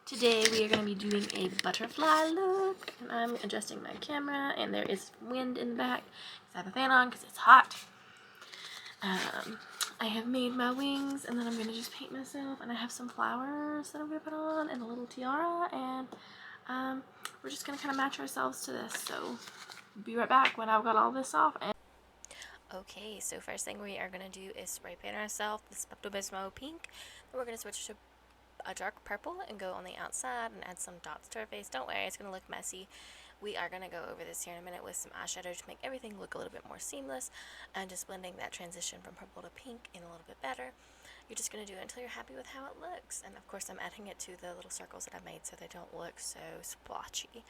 Today we are going to be doing a butterfly look, and I'm adjusting my camera, and there is wind in the back because I have a fan on because it's hot. I have made my wings, and then I'm going to just paint myself, and I have some flowers that I'm going to put on, and a little tiara, and we're just going to kind of match ourselves to this, so be right back when I've got all this off. Okay, so first thing we are going to do is spray paint ourselves this Pepto-Bismol pink, then we're going to switch to a dark purple and go on the outside and add some dots to our face. Don't worry, it's going to look messy. We are going to go over this here in a minute with some eyeshadow to make everything look a little bit more seamless and just blending that transition from purple to pink in a little bit better. You're just going to do it until you're happy with how it looks. And of course I'm adding it to the little circles that I made so they don't look so splotchy.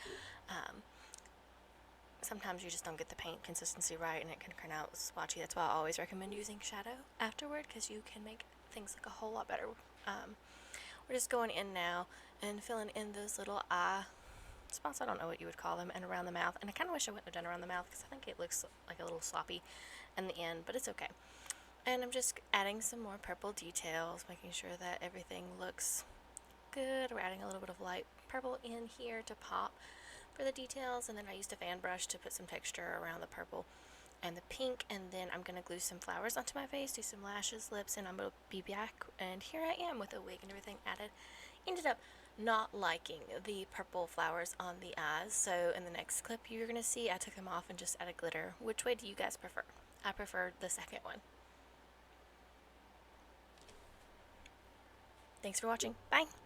Sometimes you just don't get the paint consistency right and it can turn out splotchy. That's why I always recommend using shadow afterward, because you can make things look a whole lot better. We're just going in now and filling in those little eye spots, I don't know what you would call them, and around the mouth. And I kind of wish I wouldn't have done around the mouth because I think it looks like a little sloppy in the end, but it's okay. And I'm just adding some more purple details, making sure that everything looks good. We're adding a little bit of light purple in here to pop for the details, and then I used a fan brush to put some texture around the purple and the pink, and then I'm going to glue some flowers onto my face, do some lashes, lips, and I'm going to be back, and here I am with a wig and everything added. Ended up not liking the purple flowers on the eyes, so in the next clip you're going to see I took them off and just added glitter. Which way do you guys prefer? I prefer the second one. Thanks for watching. Bye!